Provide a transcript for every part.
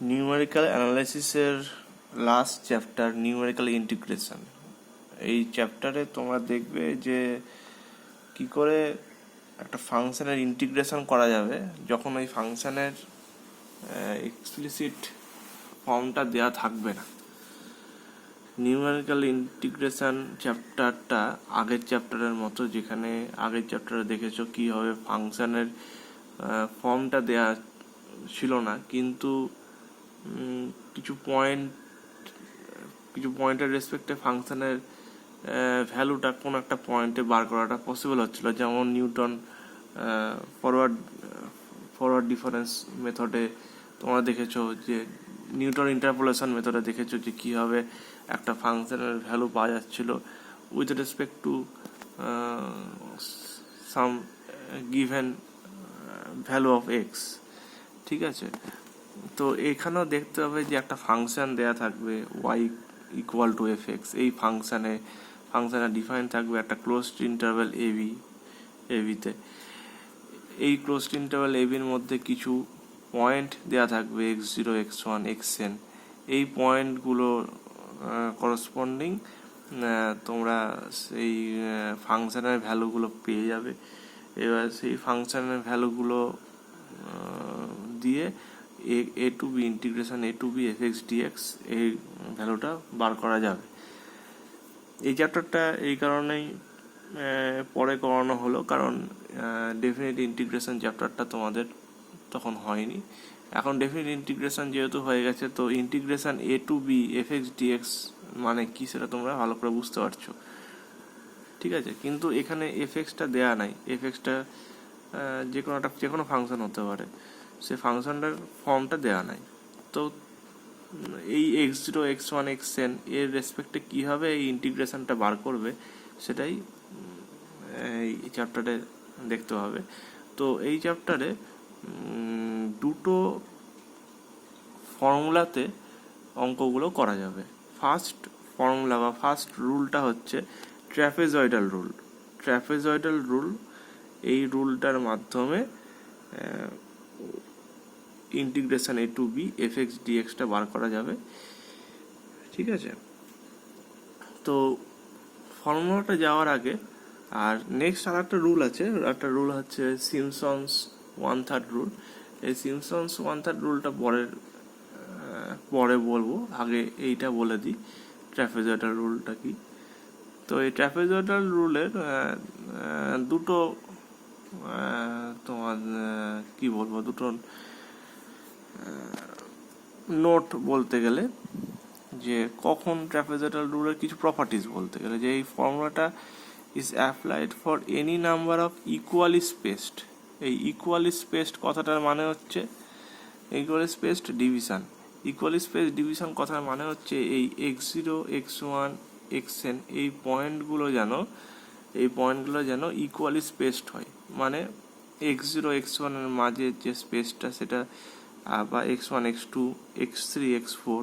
Numerical অ্যানালাইসিসের last chapter numerical integration. এই চ্যাপ্টারে তোমরা দেখবে যে কি করে একটা ফাংশনের ইন্টিগ্রেশন করা যাবে যখন ওই ফাংশনের এক্সপ্লিসিট ফর্মটা দেওয়া থাকবে না। নিউমেরিক্যাল ইন্টিগ্রেশন চ্যাপ্টারটা আগের চ্যাপ্টারের মতো, যেখানে আগের চ্যাপ্টারে দেখেছো কীভাবে ফাংশনের ফর্মটা দেওয়া ছিল না, কিন্তু কিছু পয়েন্টের রেসপেক্টে ফাংশনের ভ্যালুটা কোনো একটা পয়েন্টে বার করাটা পসিবল হচ্ছিল। যেমন নিউটন ফরওয়ার্ড ডিফারেন্স মেথডে তোমরা দেখেছো, যে নিউটন ইন্টারপোলেশন মেথডে দেখেছো যে কীভাবে একটা ফাংশনের ভ্যালু পাওয়া যাচ্ছিল with respect to some given value of x. ঠিক আছে, তো এখানেও দেখতে হবে যে একটা ফাংশন দেয়া থাকবে y equal to F x. এই ফাংশানে ডিফাইন থাকবে একটা ক্লোজড ইন্টারভ্যাল এবিতে। এই ক্লোজড ইন্টারভ্যাল এবির মধ্যে কিছু পয়েন্ট দেয়া থাকবে x0 x1 xn। এই পয়েন্টগুলো করসপন্ডিং তোমরা সেই ফাংশনের ভ্যালুগুলো পেয়ে যাবে। এবার সেই ফাংশনের ভ্যালুগুলো দিয়ে A to B integration A to B F X DX এই ভ্যালুটা বার করা যাবে। এই চ্যাপ্টারটা এই কারণেই পরে করানো হলো, কারণ ডেফিনিট ইন্টিগ্রেশন চ্যাপ্টারটা তোমাদের তখন হয়নি। এখন ডেফিনিট ইন্টিগ্রেশন যেহেতু হয়ে গেছে, তো integration A to B F X DX মানে কি সেটা তোমরা ভালো করে বুঝতে পারছো। ঠিক আছে, কিন্তু এখানে এফ এক্সটা দেওয়া নাই। এফ এক্সটা যে কোনো ফাংশন হতে পারে, সে ফাংশনটার ফর্মটা দেওয়া নাই। তো এই x0 x1 xn এর রেসপেক্টে কীভাবে এই ইন্টিগ্রেশনটা বার করবে সেটাই এই চ্যাপ্টারে দেখতে হবে। তো এই চ্যাপ্টারে দুটো ফর্মুলাতে অঙ্কগুলো করা যাবে। ফার্স্ট ফর্মুলা বা ফার্স্ট রুলটা হচ্ছে ট্র্যাপেজয়েডাল রুল। এই রুলটার মাধ্যমে integration A to B F x ডিএক্সটা বার করা যাবে। ঠিক আছে, তো ফর্মুলাটা যাওয়ার আগে আর নেক্সট আর একটা রুল আছে। একটা রুল হচ্ছে সিমসন্স 1/3 রুল। এই সিমসন্স 1/3 রুলটা পরে বলবো, আগে এইটা বলে দিই ট্র্যাপেজয়েডাল রুলটা কি। তো এই ট্র্যাপেজয়েডাল রুলের দুটো তোমার কি বলবো, দুটো নোট বলতে গেলে, যে কখন ট্র্যাপেজয়েডাল রুলের কিছু প্রপার্টিজ বলতে গেলে, যে এই ফর্মুলাটা is applied for any number of equally spaced. এই ইকুয়ালি স্পেসড কথাটার মানে হচ্ছে ইকুয়ালি স্পেসড ডিভিশন কথার মানে হচ্ছে এই x0 x1 xn এই পয়েন্টগুলো যেন ইকুয়ালি স্পেসড হয়। মানে x0 x1 এর মাঝে যে স্পেসটা সেটা বা x1 x2 x3 x4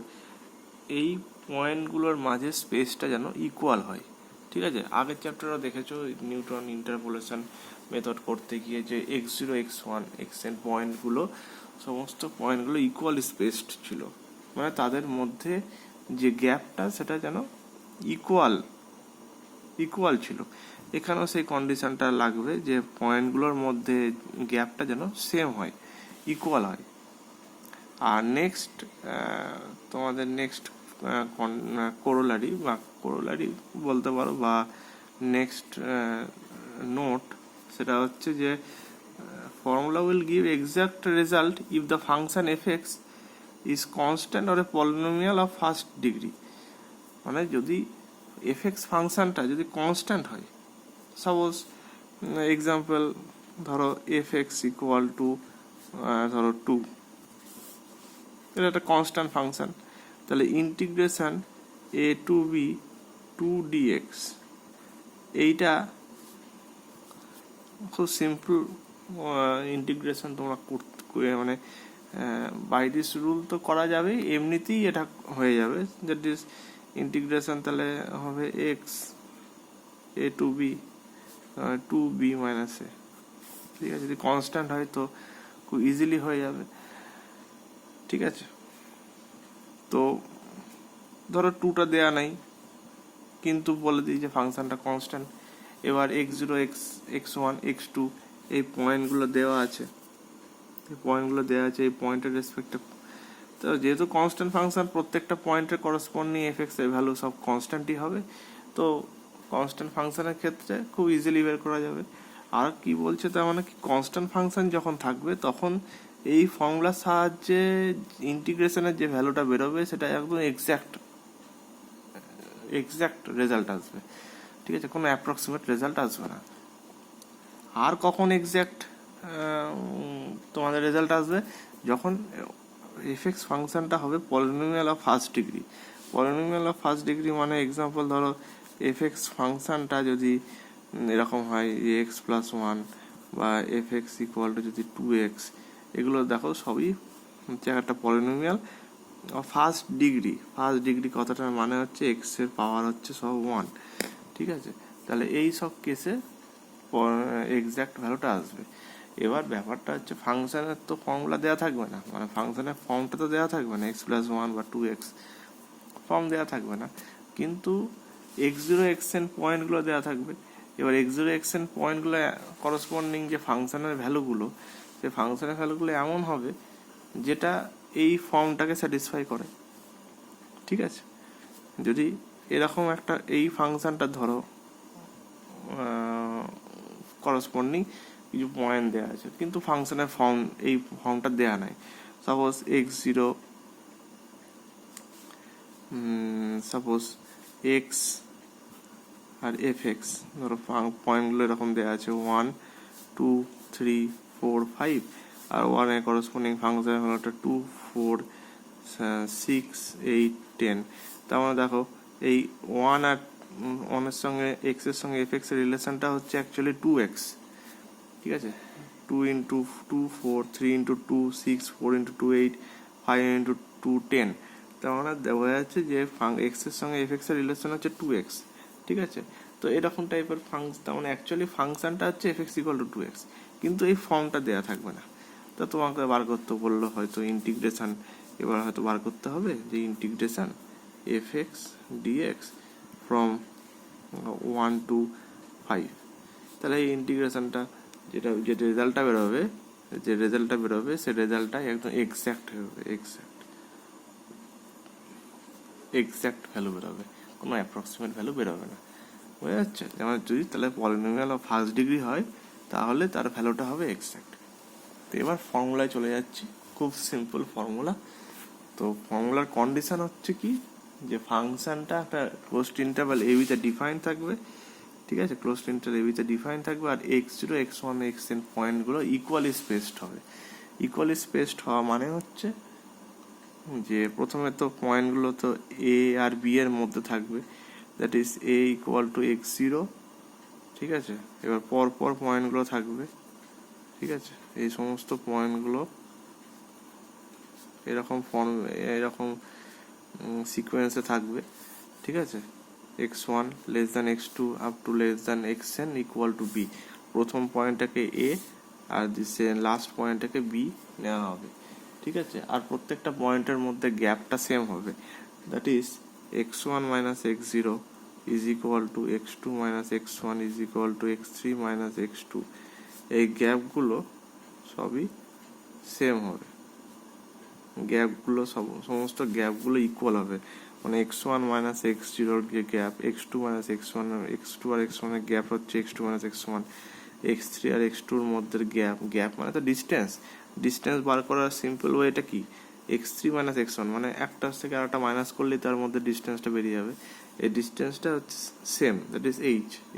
এই পয়েন্টগুলোর মাঝে স্পেসটা যেন ইকুয়াল হয়। ঠিক আছে, আগের চ্যাপ্টারও দেখেছো নিউটন ইন্টারপোলেশন মেথড করতে গিয়ে যে x0 x1 xn সমস্ত পয়েন্টগুলো ইকুয়ালি স্পেসড ছিল, মানে তাদের মধ্যে যে গ্যাপটা সেটা যেন ইকুয়াল ছিল। এখানেও সেই কন্ডিশনটা লাগবে যে পয়েন্টগুলোর মধ্যে গ্যাপটা যেন সেম হয়, ইকুয়াল হয়। আর নেক্সট তোমাদের কোরোলারি বলতে পারো বা নেক্সট নোট, সেটা হচ্ছে যে formula will give exact result if the function fx is constant or a polynomial of first degree। মানে যদি fx ফাংশনটা যদি কনস্ট্যান্ট হয়, সাপোজ এক্সাম্পল ধরো fx ইকুয়াল টু ধরো 2, এটা একটা কনস্ট্যান্ট ফাংশন, তাহলে integration a to B 2dx এইটা খুব সিম্পল ইন্টিগ্রেশন তোমরা মানে বাই দিস রুল তো করা যাবে, এমনিতেই এটা হয়ে যাবে। দ্যাট ইজ ইন্টিগ্রেশন তাহলে হবে x A to B 2b minus এ। ঠিক আছে, যদি কনস্ট্যান্ট হয় তো খুব ইজিলি হয়ে যাবে। ঠিক আছে। তো ধরো 2টা দেয়া নাই, কিন্তু বলে দিই যে ফাংশনটা কনস্ট্যান্ট। এবার x0 x1 x2 এই পয়েন্টগুলো দেওয়া আছে, এই পয়েন্টের রেসপেক্টে। তো যেহেতু কনস্ট্যান্ট ফাংশন, প্রত্যেকটা পয়েন্টের করসপন্ডিং এফএক্স এর ভ্যালু সব কনস্ট্যান্টই হবে। তো কনস্ট্যান্ট ফাংশনের ক্ষেত্রে খুব ইজিলি বের করা যাবে। আর কি বলছে, তার মানে কি, কনস্ট্যান্ট ফাংশন যখন থাকবে তখন এই ফর্মুলার সাহায্যে ইন্টিগ্রেশনের যে ভ্যালুটা বেরোবে সেটা একদম এক্স্যাক্ট রেজাল্ট আসবে। ঠিক আছে, কোনো অ্যাপ্রক্সিমেট রেজাল্ট আসবে না। আর কখন এক্স্যাক্ট তোমাদের রেজাল্ট আসবে, যখন এফএক্স ফাংশনটা হবে polynomial of first degree. Polynomial of first degree মানে এক্সাম্পল ধরো এফএক্স ফাংশনটা যদি এরকম হয় ax+1 বা fx ইকুয়াল টু যদি 2x, এগুলো দেখো সবই হচ্ছে একটা polynomial first degree. First degree কথাটার মানে হচ্ছে এক্স এর পাওয়ার হচ্ছে সব 1। ঠিক আছে, তাহলে এই সব কেসে এক্স্যাক্ট ভ্যালুটা আসবে। এবার ব্যাপারটা হচ্ছে ফাংশনের তো ফর্মুলা দেওয়া থাকবে না, মানে ফাংশনের ফর্মটা তো দেওয়া থাকবে না, x+1 বা 2x ফর্ম দেওয়া থাকবে না, কিন্তু x0 xn পয়েন্টগুলো দেওয়া থাকবে। এবার x0 xn পয়েন্টগুলো করসপন্ডিং যে ফাংশনের ভ্যালুগুলো, সেই ফাংশনের ভ্যালুগুলো এমন হবে যেটা এই ফর্মটাকে স্যাটিসফাই করে। ঠিক আছে, যদি এরকম একটা এই ফাংশনটা ধরো করসপন্ডিং কিছু পয়েন্ট দেওয়া আছে, কিন্তু ফাংশনের ফর্ম এই ফর্মটা দেওয়া নাই। সাপোজ x0 সাপোজ এক্স আর fx, ধরো পয়েন্টগুলো এরকম দেওয়া আছে 1 2 3 4 5, আর 1 এর করসপন্ডিং ফাংশন হলো 2 4 6 8 10। তার মানে দেখো এই 1 আর 1 এর সঙ্গে x এর সঙ্গে fx এর রিলেশনটা হচ্ছে অ্যাকচুয়ালি 2x। ঠিক আছে, 2 ইন্টু 2 4, 3 ইন্টু 2 6, 4 ইন্টু 2 8, 5 ইন্টু 2 10। তার মানে বোঝা যাচ্ছে যে এক্স এর সঙ্গে এফ এক্স এর রিলেশন হচ্ছে 2x। ঠিক আছে, তো এরকম টাইপের ফাংশন, তার মানে অ্যাকচুয়ালি ফাংশনটা হচ্ছে F x equal to 2x, কিন্তু এই ফর্মটা দেওয়া থাকবে না। তো তোমাকে বার করতে বললো হয়তো ইন্টিগ্রেশন, এবার হয়তো বার করতে হবে যে integration F X DX from 1 to 5। তাহলে এই ইন্টিগ্রেশনটা যে রেজাল্টটা বেরোবে, সেই রেজাল্টটা একদম এক্স্যাক্ট হবে, এক্স্যাক্ট ভ্যালু বেরোবে, কোনো অ্যাপ্রক্সিমেট ভ্যালু বেরোবে না। বোঝা যাচ্ছে? যেমন যদি তাহলে পলিনোমিয়াল অফ ফার্স্ট ডিগ্রি হয় তাহলে তার ভ্যালুটা হবে এক্স্যাক্ট। তো এবার ফর্মুলায় চলে যাচ্ছি, খুব সিম্পল ফর্মুলা। তো ফর্মুলার কন্ডিশন হচ্ছে কি, যে ফাংশনটা একটা ক্লোজড ইন্টারভ্যাল এবিতে ডিফাইন থাকবে। ঠিক আছে, ক্লোজড ইন্টারভ্যাল এবিতে ডিফাইন থাকবে, আর x0 x1 xn পয়েন্টগুলো ইকুয়ালি স্পেসড হবে। ইকুয়ালি স্পেসড হওয়া মানে হচ্ছে যে প্রথমে তো পয়েন্টগুলো তো এ আর বি এর মধ্যে থাকবে, that is a equal to x0। ঠিক আছে, এবার পর পয়েন্টগুলো থাকবে। ঠিক আছে, এই সমস্ত পয়েন্টগুলো এরকম সিকোয়েন্সে থাকবে। ঠিক আছে, x1 less than x2 up to less than xn equal to B. প্রথম পয়েন্টটাকে এ আর লাস্ট পয়েন্টটাকে বি নেওয়া হবে। ঠিক আছে, আর প্রত্যেকটা পয়েন্টের মধ্যে গ্যাপটা সেম হবে, that is x1 minus x0 is equal to x2 minus x1 is equal to x3 minus x2। এই গ্যাপগুলো সবই সেম হবে, সমস্ত গ্যাপগুলো ইকুয়াল হবে, মানে x1 মাইনাস x0 এর gap, x2 minus x1, x2 আর x1 এর গ্যাপ হচ্ছে x2 মাইনাস x1, x3 আর x2 এর মধ্যে গ্যাপ মানে তো ডিস্টেন্স বার করার সিম্পল ওয়েটা কি, x3 মাইনাস x1 মানে একটার থেকে আরেকটা মাইনাস করলেই তার মধ্যে ডিস্টেন্সটা বেরিয়ে যাবে। এই ডিস্টেন্সটা হচ্ছে সেম, দ্যাট ইজ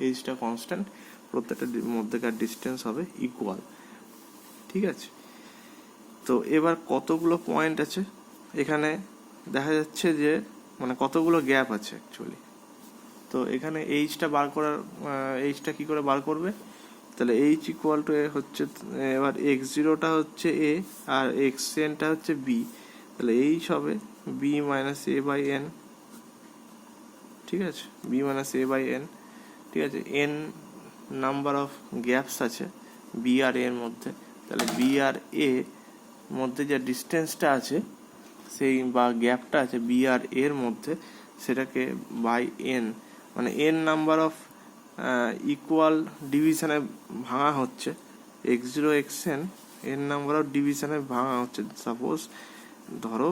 এইচটা কনস্ট্যান্ট, প্রত্যেকটার মধ্যেকার ডিস্টেন্স হবে ইকুয়াল। ঠিক আছে, তো এবার কতগুলো পয়েন্ট আছে এখানে দেখা যাচ্ছে যে, মানে কতগুলো গ্যাপ আছে অ্যাকচুয়ালি। তো এখানে এইচটা কি করে বার করবে, তাহলে এইচ ইকুয়াল টু এ হচ্ছে, এবার x0টা হচ্ছে এ আর xnটা হচ্ছে বি, তাহলে এইচ হবে B minus A by N. ঠিক আছে, B minus A by N. ঠিক আছে, এন নাম্বার অফ গ্যাপস আছে বি আর এর মধ্যে, তাহলে বি আর এ মধ্যে যে ডিস্টেন্সটা আছে সেই বা গ্যাপটা আছে বি আর এর মধ্যে, সেটাকে বাই এন, মানে এন নাম্বার অফ ইকুয়াল ডিভিশনে ভাঙা হচ্ছে, X zero X N number of ডিভিশনে ভাঙা হচ্ছে। সাপোজ ধরো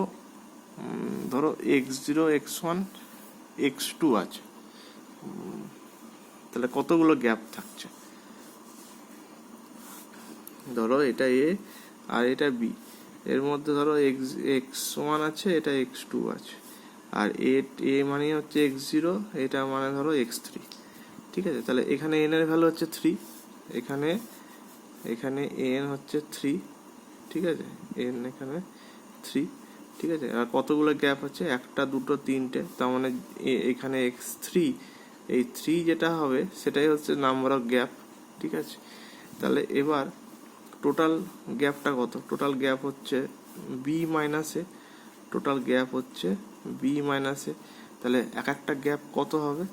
X zero X one X two আছে, তাহলে কতগুলো গ্যাপ থাকছে? ধরো এটা এ আর এটা বি, এর মধ্যে ধরো এক্স এক্স ওয়ান আছে, এটা এক্স টু আছে, আর এ মানে হচ্ছে এক্স জিরো, এটা মানে ধরো এক্স থ্রি। ঠিক আছে, তাহলে এখানে এন এর ভ্যালু হচ্ছে থ্রি, এখানে এন হচ্ছে থ্রি। ঠিক আছে, এন এখানে থ্রি। ঠিক আছে, আর কতগুলো গ্যাপ আছে? একটা, দুটো, তিনটে, তার মানে এখানে এক্স থ্রি, এই থ্রি যেটা হবে সেটাই হচ্ছে নাম্বার অফ গ্যাপ। ঠিক আছে, তাহলে এবার টোটাল গ্যাপটা কত? টোটাল গ্যাপ হচ্ছে বি মাইনাস এ, টোটাল গ্যাপ হচ্ছে বি মাইনাস এ। তাহলে এক একটা গ্যাপ কত হবে?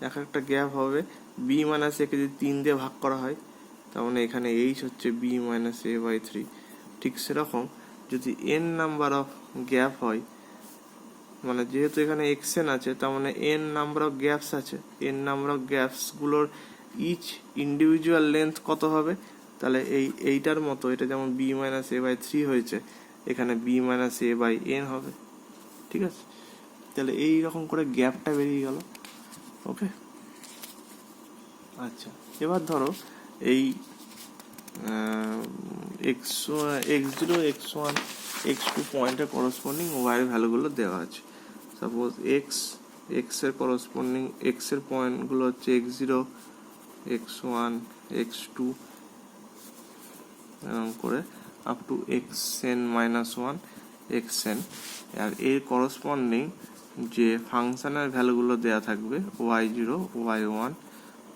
এক একটা গ্যাপ হবে বি মাইনাস একে যদি 3 দিয়ে ভাগ করা হয়, তার মানে এখানে এইচ হচ্ছে বি মাইনাস এ বাই 3। ঠিক সেরকম যদি এন নাম্বার অফ গ্যাপ হয়, মানে যেহেতু এখানে এক্সএন আছে, তার মানে এন নাম্বার অফ গ্যাপস আছে, এন নাম্বার অফ গ্যাপসগুলোর ইচ ইন্ডিভিজুয়াল লেন্থ কত হবে? তাহলে এইটার মতো, এটা যেমন বি মাইনাস এ বাই 3 হয়েছে, এখানে B minus A by N হবে। ঠিক আছে, তাহলে এই রকম করে গ্যাপটা বেরিয়ে গেল। ওকে, আচ্ছা, এবার ধরো এই X zero X one X two পয়েন্টের করসপন্ডিং ওয়াই ভ্যালুগুলো দেওয়া আছে। সাপোজ এক্স এর করসপন্ডিং এক্স এর পয়েন্টগুলো হচ্ছে X zero X one X two এরকম করে up to X N minus one X N. আর এর করসপন্ডিং যে ফাংশনের ভ্যালুগুলো দেওয়া থাকবে Y zero Y one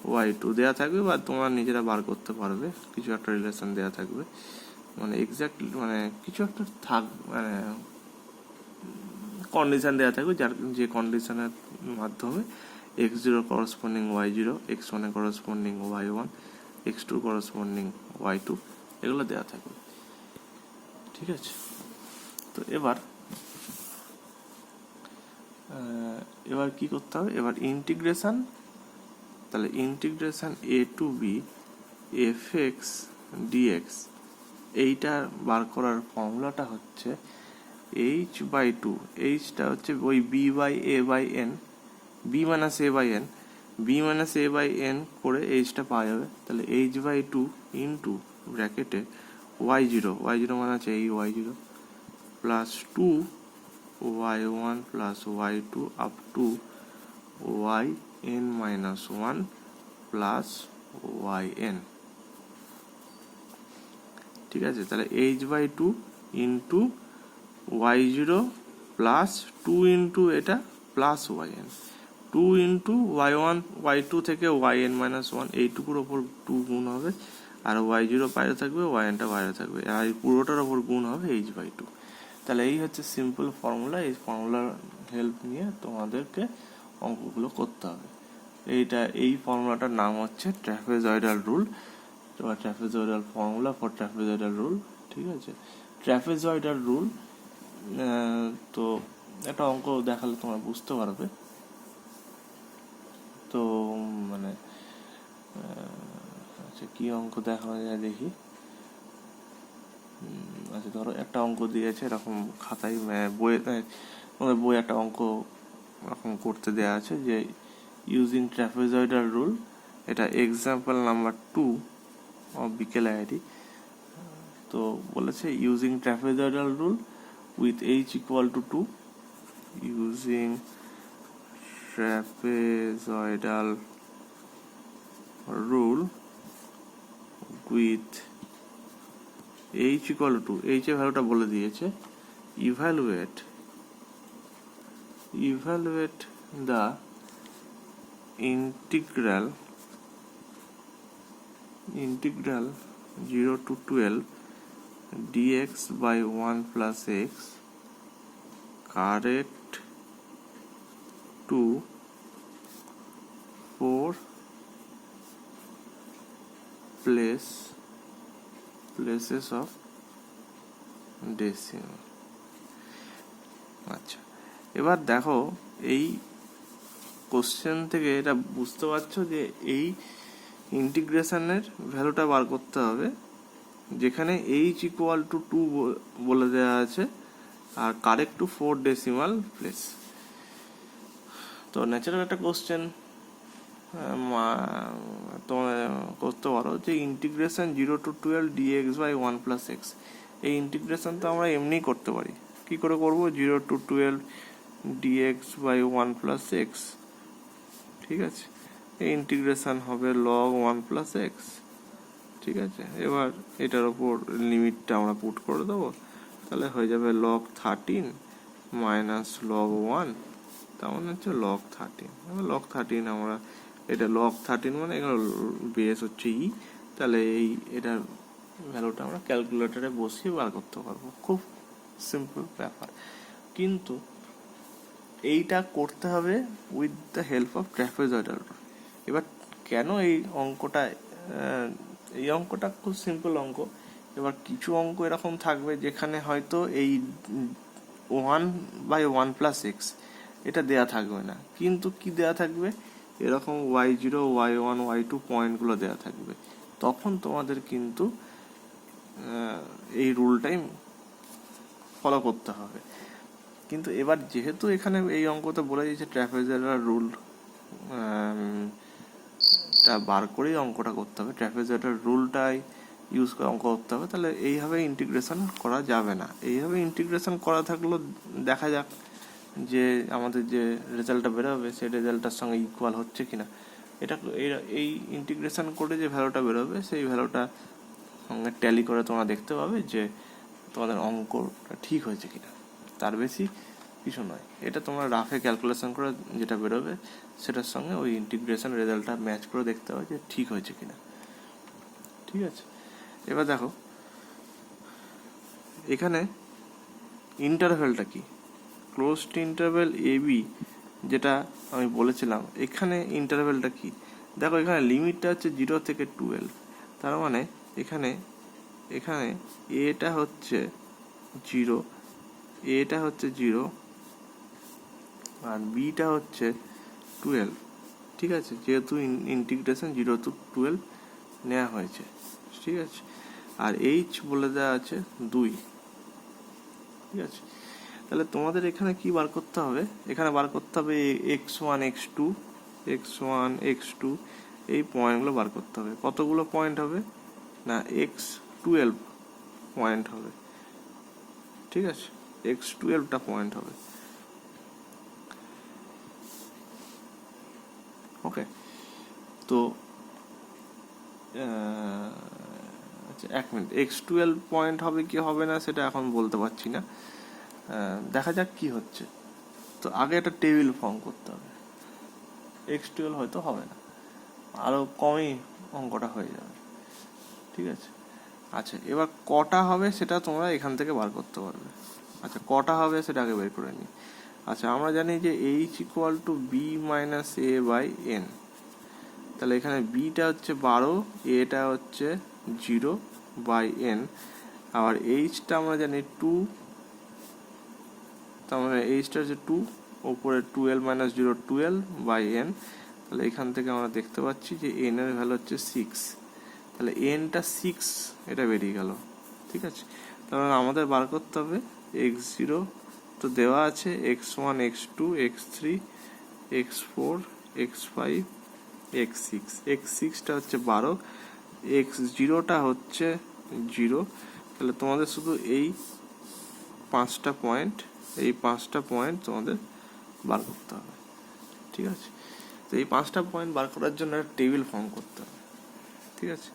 Y two দেওয়া থাকবে, বা তোমরা নিজেরা বার করতে পারবে, কিছু একটা রিলেশন দেওয়া থাকবে, মানে এক্স্যাক্টলি মানে কিছু একটা মানে কন্ডিশন দেওয়া থাকবে, যার যে কন্ডিশনের মাধ্যমে X zero corresponding Y zero, X ওয়ানের corresponding Y one, X two corresponding Y two, এগুলো দেওয়া থাকবে। ঠিক আছে, তো এবার কি করতে হবে? এবার ইন্টিগ্রেশন, তাহলে integration A to B F X DX, এইটা বার করার ফর্মুলাটা হচ্ছে এইচ বাই টু, এইচটা হচ্ছে ওই B by A by N, B minus A by N, B minus A by N করে এইচটা পাওয়া যাবে। তাহলে এইচ বাই টু ইন্টু ব্র্যাকেটে ওয়াই জিরো মানে হচ্ছে এই Y zero plus two Y one plus Y two up to Y N minus one plus Y N. ঠিক আছে, তাহলে H by two into Y zero plus two into এটা plus Y N, two into Y one Y two থেকে Y N minus one, এইটুকুর ওপর two গুণ হবে, আর Y zero বাইরে থাকবে, ওয়াই এনটা বাইরে থাকবে, আর এই পুরোটার ওপর গুণ হবে এইচ বাই টু। তাহলে এই হচ্ছে সিম্পল ফর্মুলা। এই ফর্মুলার হেল্প নিয়ে তোমাদেরকে অঙ্কগুলো করতে হবে। এই ফর্মুলাটার নাম হচ্ছে ট্র্যাপেজয়েডাল রুল, ট্র্যাপেজয়েডাল ফর্মুলা ফর ট্র্যাপেজয়েডাল রুল। ঠিক আছে, ট্র্যাপেজয়েডাল রুল, তো একটা অঙ্ক দেখালে তোমরা বুঝতে পারবে। তো মানে আচ্ছা, কি অঙ্ক দেখানো যায় দেখি। আচ্ছা, ধরো একটা অঙ্ক দিয়েছে এরকম খাতায়, বই একটা অঙ্ক এরকম করতে দেওয়া আছে যে ইউজিং ট্র্যাপেজয়েডাল রুল, এটা এক্সাম্পল নাম্বার 2 অফ বিকেল আইডি। তো বলেছে using trapezoidal rule with H equal to 2, using trapezoidal rule with H equal to, H এর ভ্যালুটা বলে দিয়েছে, evaluate the integral 0 to 12 dx by 1 plus x correct to 4 places of decimal। আচ্ছা, এবার দেখো এই কোশ্চেন থেকে এটা বুঝতে পারছো যে এই ইন্টিগ্রেশনের ভ্যালুটা বার করতে হবে, যেখানে এইচ ইকুয়াল টু 2 বলে দেওয়া আছে আর কারেক্ট টু 4 ডেসিমাল প্লেস। তো ন্যাচারাল একটা কোশ্চেন তোমরা করতে পারো যে integration 0 to 12 dx by 1 + x। এই ইন্টিগ্রেশন তো আমরা এমনিই করতে পারি। কি করে করবো? 0 to 12 dx বাই 1 + x। ঠিক আছে, এই ইন্টিগ্রেশন হবে log 1 + x। ঠিক আছে, এবার এটার ওপর লিমিটটা আমরা পুট করে দেবো, তাহলে হয়ে যাবে log 13 মাইনাস log 1, তার মানে হচ্ছে log 13। log 13 আমরা এটা log 13 মানে এখানে বেস হচ্ছে ই, তাহলে এই এটার ভ্যালুটা আমরা ক্যালকুলেটরে বসিয়ে বার করতে পারবো। খুব সিম্পল ব্যাপার, কিন্তু এইটা করতে হবে with the help of trapezoidal rule. এবার কেন এই অঙ্কটা খুব সিম্পল অঙ্ক। এবার কিছু অঙ্ক এরকম থাকবে যেখানে হয়তো এই 1/1 + x এটা দেয়া থাকবে না, কিন্তু কি দেয়া থাকবে, এরকম y0 y1 y2 পয়েন্টগুলো দেয়া থাকবে। তখন তোমাদের কিন্তু এই রুলটাই ফলো করতে হবে। কিন্তু এবার যেহেতু এখানে এই অঙ্কতে বলে দিয়েছে ট্র্যাপিজয়েডাল রুল টা বার করেই অঙ্কটা করতে হবে, ট্র্যাপিজয়েডাল রুলটাই ইউজ করে অঙ্ক করতে হবে, তাহলে এইভাবে ইন্টিগ্রেশন করা যাবে না। এইভাবে ইন্টিগ্রেশন করা থাকলেও দেখা যাক যে আমাদের যে রেজাল্টটা বেরোবে সেই রেজাল্টটার সঙ্গে ইকুয়াল হচ্ছে কিনা। এটা এই ইন্টিগ্রেশন করে যে ভ্যালুটা বেরোবে সেই ভ্যালুটা সঙ্গে ট্যালি করে তোমরা দেখতে পাবে যে তোমাদের অঙ্কটা ঠিক হয়েছে কিনা, তার বেশি কিছু নয়। এটা তোমরা রাফে ক্যালকুলেশন করে যেটা বেরোবে সেটার সঙ্গে ওই ইন্টিগ্রেশন রেজাল্টটা ম্যাচ করে দেখতে হবে যে ঠিক হয়েছে কিনা। ঠিক আছে, এবার দেখো এখানে ইন্টারভ্যালটা কি, ক্লোজড ইন্টারভ্যাল এ বি যেটা আমি বলেছিলাম, এখানে ইন্টারভ্যালটা কি দেখো, এখানে লিমিটটা হচ্ছে 0 থেকে 12, তার মানে এখানে এটা হচ্ছে 0, এটা হচ্ছে 0 আর বিটা হচ্ছে 12। ঠিক আছে, যেহেতু ইন্টিগ্রেশন 0 to 12 নেওয়া হয়েছে। ঠিক আছে, আর এইচ বলে দেওয়া আছে 2। ঠিক আছে, তাহলে তোমাদের এখানে কি বার করতে হবে, এখানে বার করতে হবে x1 x2 এই পয়েন্টগুলো বার করতে হবে। কতগুলো পয়েন্ট হবে না, x12 পয়েন্ট হবে। ঠিক আছে, x12টা পয়েন্ট হবে। ওকে, তো আচ্ছা 1 মিনিট, x12 পয়েন্ট হবে কি হবে না সেটা এখন বলতে পারছি না, দেখা যাক কি হচ্ছে। তো আগে একটা টেবিল ফর্ম করতে হবে, x12 হয়তো হবে না, আরও কমই অঙ্কটা হয়ে যাবে। ঠিক আছে, আচ্ছা এবার কটা হবে সেটা তোমরা এখান থেকে বার করতে পারবে। আচ্ছা কটা হবে সেটা আগে বের করে নিই। আচ্ছা আমরা জানি যে h equal to b minus a by n, তাহলে এখানে বিটা হচ্ছে 12, এটা হচ্ছে 0 বাই n, আবার এইচটা আমরা জানি 2, তার মানে এইচটা হচ্ছে 2, ওপরে 12 মাইনাস 0 12 বাই n, তাহলে এখান থেকে আমরা দেখতে পাচ্ছি যে n এর ভ্যালু হচ্ছে 6, তাহলে nটা 6 এটা বেরিয়ে গেল। ঠিক আছে, তাহলে আমাদের বার করতে হবে x0 তো দেওয়া আছে, x1 x2 x3 x4 x5 x6, x6টা হচ্ছে 12, x0টা হচ্ছে 0, তাহলে তোমাদের শুধু এই 5টা পয়েন্ট তোমাদের বার করতে হবে। ঠিক আছে, তো এই 5টা পয়েন্ট বার করার জন্য একটা টেবিল ফর্ম করতে হবে। ঠিক আছে,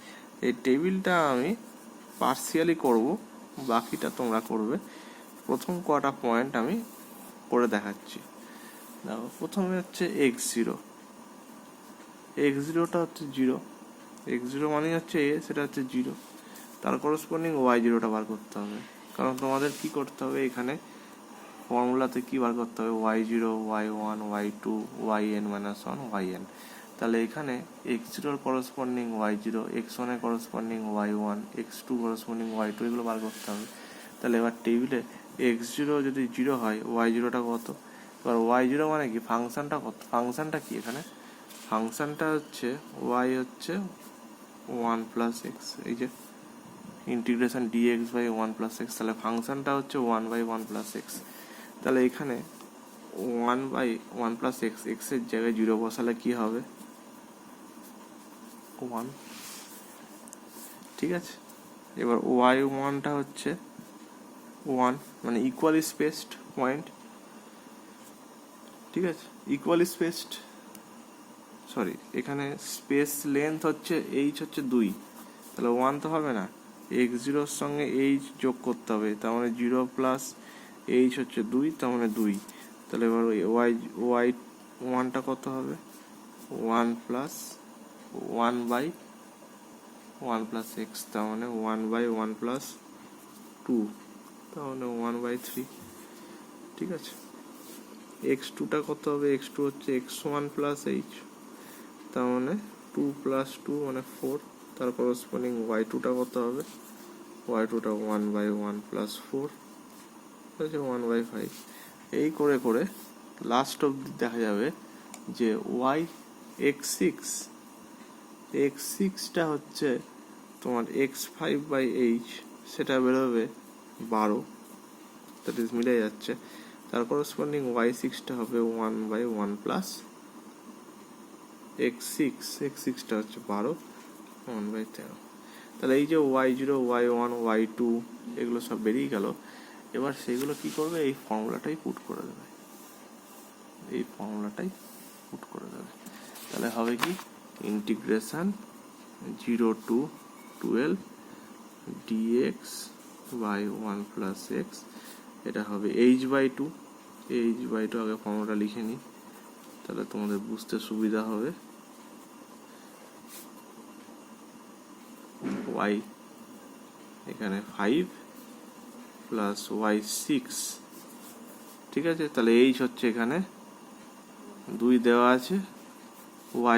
এই টেবিলটা আমি পার্সিয়ালি করব, বাকিটা তোমরা করবে। প্রথম কটা পয়েন্ট আমি করে দেখাচ্ছি। দেখো প্রথমে হচ্ছে x0টা হচ্ছে 0, x0 মানে হচ্ছে a, সেটা হচ্ছে 0, তার করসপন্ডিং y0টা বার করতে হবে। কারণ তোমাদের কি করতে হবে, এখানে ফর্মুলাতে কি বার করতে হবে, y0 y1 y2 yn minus 1 yn, তাহলে এখানে x0 করসপন্ডিং y0, x1 এর corresponding y1, x2 corresponding y2 এগুলো বার করতে হবে। তাহলে এবার টেবিলে এক্স জিরো যদি জিরো হয় ওয়াই জিরোটা কত, এবার ওয়াই জিরো মানে কি ফাংশনটা কত, ফাংশনটা কি এখানে ফাংশনটা হচ্ছে ওয়াই হচ্ছে 1+x, এই যে ইন্টিগ্রেশন ডিএক্স বাই 1+x, তাহলে ফাংশনটা হচ্ছে 1/1+x। তাহলে এখানে 1/1+x, এক্সের জায়গায় 0 বসালে কি হবে 1, ঠিক আছে। এবার ওয়াই ওয়ানটা হচ্ছে 1, মানে ইকুয়ালি স্পেসড পয়েন্ট, ঠিক আছে, ইকুয়ালি স্পেসড, সরি এখানে স্পেস লেন্থ হচ্ছে এইচ হচ্ছে 2, তাহলে 1 তো হবে না, এক্স জিরোর সঙ্গে এইচ যোগ করতে হবে, তার মানে 0 প্লাস এইচ হচ্ছে 2, তার মানে 2, তাহলে এবার ওয়াই ওয়ানটা কত হবে 1 প্লাস 1/1+x, তার মানে 1/1+2, তার মানে 1/3, ঠিক আছে। এক্স টুটা কত হবে, এক্স টু হচ্ছে x1 প্লাস এইচ, তার মানে 2 + 2 মানে 4, তার করসপন্ডিং ওয়াই টুটা কত হবে, ওয়াই টুটা 1/1+4 হচ্ছে 1/5। এই করে করে লাস্ট অবধি দেখা যাবে যে ওয়াই x6টা হচ্ছে তোমার x5/h, সেটা বেরোবে 12, দ্যাট ইজ মিলে যাচ্ছে, তার করসপন্ডিং y6টা হবে 1/1+x6টা হচ্ছে 12, 1/13। তাহলে এই যে y0 y1 y2 এগুলো সব বেরিয়ে গেল, এবার সেগুলো কি করবে, এই ফর্মুলাটাই পুট করে দেবে, এই ফর্মুলাটাই পুট করে দেবে। তাহলে হবে কি integration 0 to 12 dx by 1+x, এটা হবে h/2, h/2 আগে ফর্মুলাটা লিখে নিই তাহলে তোমাদের বুঝতে সুবিধা হবে। y এখানে 5 প্লাস y6, ঠিক আছে, তাহলে h হচ্ছে এখানে 2 দেওয়া আছে,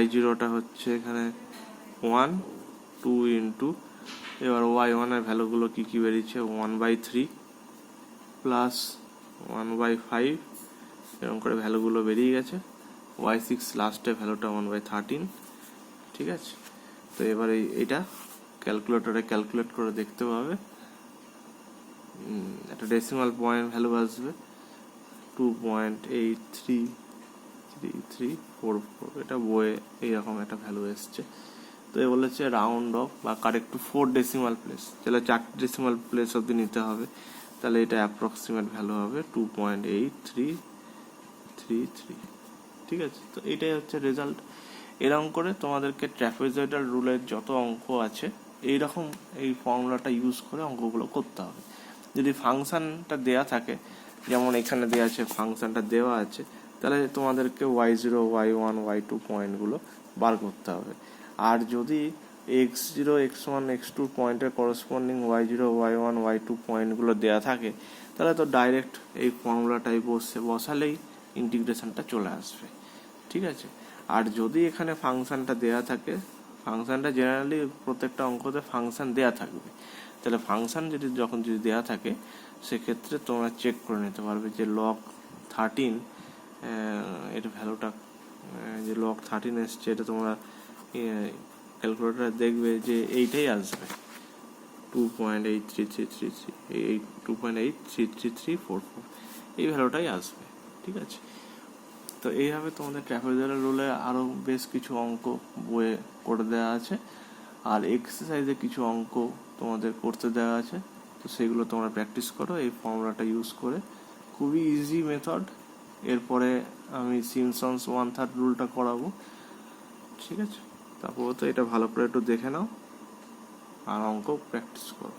y0টা হচ্ছে এখানে 1, 2 ইন্টু, এবার y1 এর ভ্যালুগুলো কি কি বেরিয়েছে 1/3 প্লাস 1/5, এরকম করে ভ্যালুগুলো বেরিয়ে গেছে, y6 লাস্টে ভ্যালুটা 1/13, ঠিক আছে। তো এবার এইটা ক্যালকুলেটরে ক্যালকুলেট করে দেখতে পাবে, একটা ডেসিমাল পয়েন্ট ভ্যালু আসবে 2.833344, এটা বইয়ে এইরকম একটা ভ্যালু এসছে। তো এ বলেছে রাউন্ড অফ বা কারেক্ট টু 4 ডেসিমাল প্লেস, তাহলে 4 ডেসিমাল প্লেস অবধি নিতে হবে, তাহলে এটা অ্যাপ্রক্সিমেট ভ্যালু হবে 2.8333, ঠিক আছে। তো এটাই হচ্ছে রেজাল্ট। এরকম করে তোমাদেরকে ট্র্যাপিজয়েডাল রুলের যত অঙ্ক আছে এইরকম এই ফর্মুলাটা ইউজ করে অঙ্কগুলো করতে হবে। যদি ফাংশনটা দেয়া থাকে, যেমন এখানে দেওয়া আছে ফাংশনটা দেওয়া আছে, তাহলে তোমাদেরকে y0 y1 y2 পয়েন্টগুলো বার করতে হবে। আর যদি x0 x1 x2 পয়েন্টের করসপন্ডিং y0 y1 y2 পয়েন্টগুলো দেওয়া থাকে, তাহলে তো ডাইরেক্ট এই ফর্মুলাটাই বসালেই ইন্টিগ্রেশনটা চলে আসবে, ঠিক আছে। আর যদি এখানে ফাংশনটা দেয়া থাকে, ফাংশনটা জেনারেলি প্রত্যেকটা অঙ্কতে ফাংশন দেয়া থাকবে, তাহলে ফাংশন যদি দেয়া থাকে সেক্ষেত্রে তোমরা চেক করে নিতে পারবে যে log 13 এর ভ্যালুটা, যে log 13 এসছে, এটা তোমরা ক্যালকুলেটরে দেখবে যে এইটাই আসবে 2.83333, এই 2.83344 এই ভ্যালুটাই আসবে, ঠিক আছে। তো এইভাবে তোমাদের ট্র্যাপিজয়েডাল রুলে আরও বেশ কিছু অঙ্ক বইয়ে করে দেওয়া আছে, আর এক্সারসাইজে কিছু অঙ্ক তোমাদের করতে দেওয়া আছে, তো সেগুলো তোমরা প্র্যাকটিস করো এই ফর্মুলাটা ইউজ করে, খুবই ইজি মেথড। এরপরে আমি সিমসন্স 1/3 রুলটা করাবো, ঠিক আছে। তারপর তো এটা ভালো করে একটু দেখে নাও আর অঙ্ক প্র্যাকটিস করো।